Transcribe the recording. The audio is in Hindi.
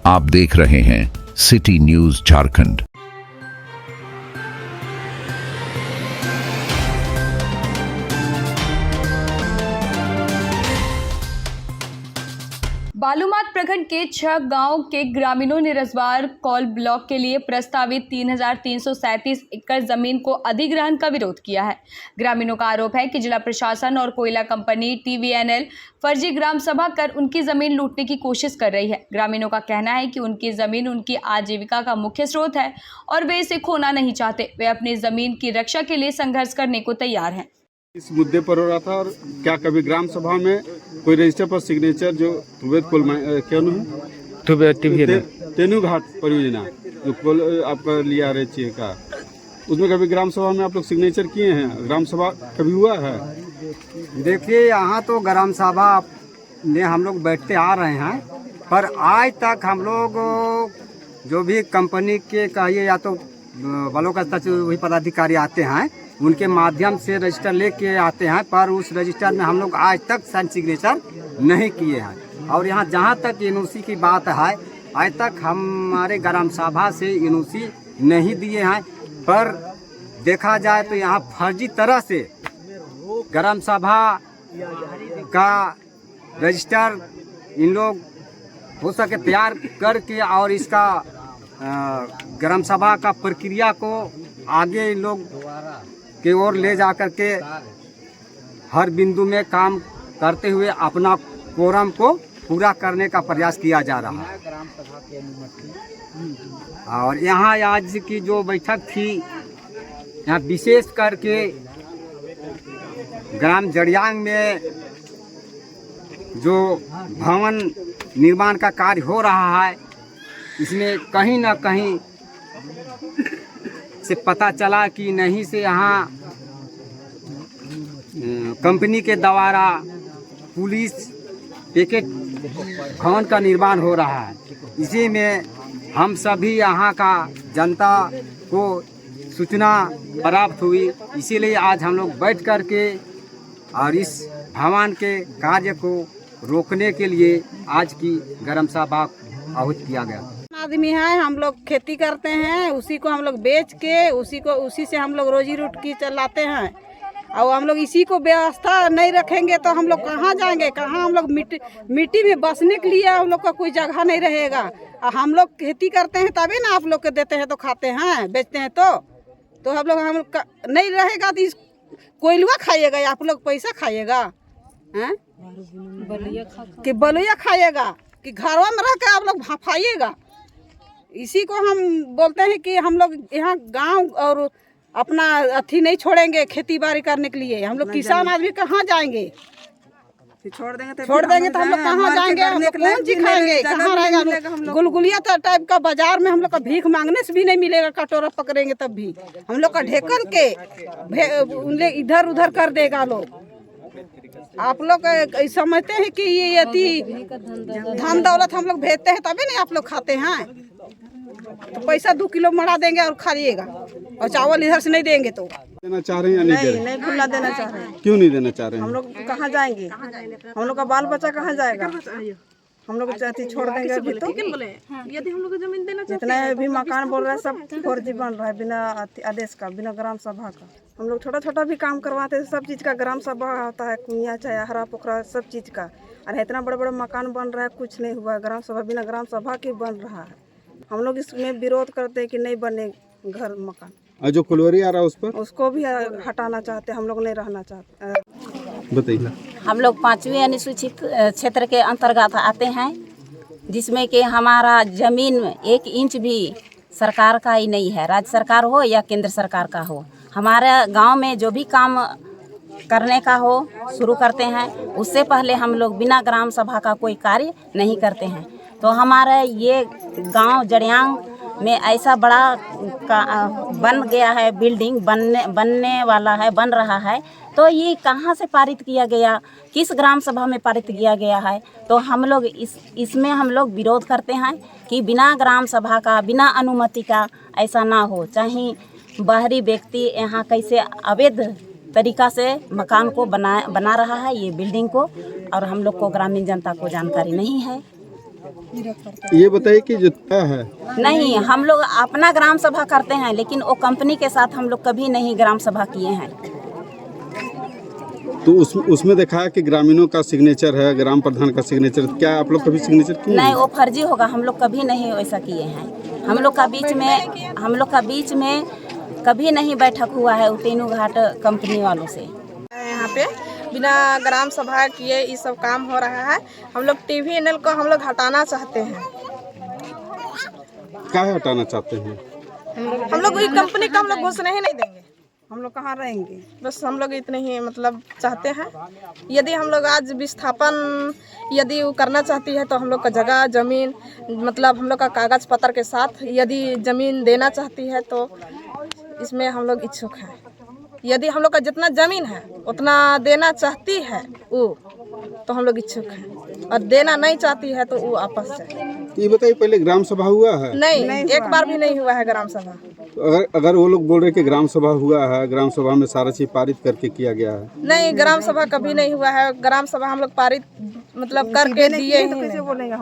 आप देख रहे हैं सिटी न्यूज झारखंड। बालूमाथ प्रखंड के 6 गांव के ग्रामीणों ने रसवार कौल ब्लॉक के लिए प्रस्तावित 3,337 एकड़ जमीन को अधिग्रहण का विरोध किया है। ग्रामीणों का आरोप है कि जिला प्रशासन और कोयला कंपनी TVNL फर्जी ग्राम सभा कर उनकी जमीन लूटने की कोशिश कर रही है। ग्रामीणों का कहना है कि उनकी जमीन उनकी आजीविका का मुख्य स्रोत है और वे इसे खोना नहीं चाहते। वे अपनी जमीन की रक्षा के लिए संघर्ष करने को तैयार हैं। इस मुद्दे पर हो रहा था। और क्या कभी ग्राम सभा में कोई रजिस्टर पर सिग्नेचर जो तेनू घाट परियोजना जो कोल आपका लिया रहे चाहिए का, उसमें कभी ग्राम सभा में आप लोग सिग्नेचर किए हैं? ग्राम सभा कभी हुआ है? देखिए, यहाँ तो ग्राम सभा में हम लोग बैठते आ रहे हैं, पर आज तक हम लोग जो भी कंपनी के कहिए या तो ब्लॉक स्तर से वही पदाधिकारी आते हैं, उनके माध्यम से रजिस्टर लेके आते हैं, पर उस रजिस्टर में हम लोग आज तक साइन सिग्नेचर नहीं किए हैं। और यहाँ जहाँ तक NOC की बात है, आज तक हमारे ग्राम सभा से NOC नहीं दिए हैं। पर देखा जाए तो यहाँ फर्जी तरह से ग्राम सभा का रजिस्टर इन लोग हो सके तैयार करके और इसका ग्राम सभा का प्रक्रिया को आगे इन लोग की ओर ले जा कर के हर बिंदु में काम करते हुए अपना कोरम को पूरा करने का प्रयास किया जा रहा है। और यहाँ आज की जो बैठक थी, यहाँ विशेष करके ग्राम जड़ियांग में जो भवन निर्माण का कार्य हो रहा है, इसमें कहीं ना कहीं से पता चला कि नहीं से यहाँ कंपनी के द्वारा पुलिस पैकेट भवन का निर्माण हो रहा है। इसी में हम सभी यहाँ का जनता को सूचना प्राप्त हुई, इसीलिए आज हम लोग बैठ कर के और इस भवन के कार्य को रोकने के लिए आज की ग्राम सभा आहूत किया गया। आदमी है, हम लोग खेती करते हैं, उसी को हम लोग बेच के उसी से हम लोग रोजी रोटी चलाते हैं। और हम लोग इसी को व्यवस्था नहीं रखेंगे तो हम लोग कहाँ जाएंगे? कहाँ हम लोग मिट्टी में बसने के लिए हम लोग का कोई जगह नहीं रहेगा। और हम लोग खेती करते हैं तभी ना आप लोग के देते हैं तो खाते हैं, बेचते हैं तो हम लोग नहीं रहेगा तो कोयलुआ खाइएगा या आप लोग पैसा खाइएगा हैं कि बलुआ खाइएगा कि घरवा में रह के आप लोग भाफाइएगा। इसी को हम बोलते हैं कि हम लोग यहाँ गांव और अपना अथी नहीं छोड़ेंगे खेती बाड़ी करने के लिए। हम लोग किसान आदमी कहाँ जाएंगे? छोड़ देंगे तो हम लोग कहाँ जाएंगे? हम लोग कौन चीज खाएंगे? कहाँ रहेगा? गुलगुलिया टाइप का बाजार में हम लोग का भीख मांगने से भी नहीं मिलेगा। कटोरा पकड़ेंगे तब भी हम लोग का ढेकर के इधर उधर कर देगा लोग। आप लोग समझते हैं कि ये यदि धन दौलत हम लोग भेजते हैं तभी नहीं आप लोग खाते हैं। तो पैसा 2 किलो मरा देंगे और खा लिएगा, और चावल इधर से नहीं देंगे तो देना चाह रहे हैं या नहीं खुला देना चाह रहे हैं। क्यों नहीं देना चाह रहे हैं? हम लोग कहाँ जाएंगे? हम लोग का बाल बच्चा कहाँ जाएगा? हम लोग छोड़ देंगे अभी तो। यदि हम लोग को जमीन देना जितने भी मकान बोल रहे हैं सब फर्जी बन रहा है, बिना आदेश का, बिना ग्राम सभा का। हम लोग छोटा छोटा भी काम करवाते हैं, सब चीज़ का ग्राम सभा होता है, कुइयाँ चाहे हरा पोखरा सब चीज़ का। और इतना बड़े बड़े मकान बन रहा है, कुछ नहीं हुआ। ग्राम सभा बिना ग्राम सभा के बन रहा है। हम लोग इसमें विरोध करते हैं कि नहीं बने घर मकान। और जो फुलवरी आ रहा है उस पर उसको भी हटाना चाहते, हम लोग नहीं रहना चाहते। बताइए। हम लोग 5वीं अनुसूचित क्षेत्र के अंतर्गत आते हैं, जिसमें कि हमारा ज़मीन 1 इंच भी सरकार का ही नहीं है, राज्य सरकार हो या केंद्र सरकार का हो। हमारे गांव में जो भी काम करने का हो शुरू करते हैं, उससे पहले हम लोग बिना ग्राम सभा का कोई कार्य नहीं करते हैं। तो हमारा ये गांव जड़ियांग में ऐसा बड़ा बन गया है, बिल्डिंग बनने वाला है, बन रहा है। तो ये कहाँ से पारित किया गया, किस ग्राम सभा में पारित किया गया है? तो हम लोग इसमें हम लोग विरोध करते हैं कि बिना ग्राम सभा का, बिना अनुमति का ऐसा ना हो। चाहे बाहरी व्यक्ति यहाँ कैसे अवैध तरीका से मकान को बना रहा है, ये बिल्डिंग को, और हम लोग को ग्रामीण जनता को जानकारी नहीं है। ये बताइए कि जो तय है नहीं, हम लोग अपना ग्राम सभा करते हैं, लेकिन वो कंपनी के साथ हम लोग कभी नहीं ग्राम सभा किए हैं। तो उसमें देखा है कि ग्रामीणों का सिग्नेचर है, ग्राम प्रधान का सिग्नेचर, क्या आप लोग कभी सिग्नेचर किए नहीं, हैं? वो फर्जी होगा, हम लोग कभी नहीं वैसा किए हैं। हम लोग का बीच में कभी नहीं बैठक हुआ है तीनों घाट कंपनी वालों से। यहाँ पे बिना ग्राम सभा किए ये सब काम हो रहा है। हम लोग टीवी चैनल को हम लोग हटाना चाहते हैं। क्या हटाना चाहते हैं? हम लोग ये कंपनी का हम लोग घुसने ही नहीं देंगे। हम लोग कहाँ रहेंगे? बस हम लोग इतने ही मतलब चाहते हैं। यदि हम लोग आज विस्थापन यदि वो करना चाहती है तो हम लोग का जगह जमीन मतलब हम लोग का कागज पत्र के साथ यदि जमीन देना चाहती है तो इसमें हम लोग इच्छुक हैं। यदि हम लोग का जितना जमीन है उतना देना चाहती है वो तो हम लोग इच्छुक हैं, और देना नहीं चाहती है तो वो आपस जाए। ये बताइए, पहले ग्राम सभा हुआ है? नहीं, एक बार भी नहीं हुआ है ग्राम सभा। तो अगर वो लोग बोल रहे कि ग्राम सभा हुआ है, ग्राम सभा में सारा चीज पारित करके किया गया है। नहीं, ग्राम सभा कभी नहीं हुआ है। ग्राम सभा हम लोग पारित मतलब करके दिए ही नहीं।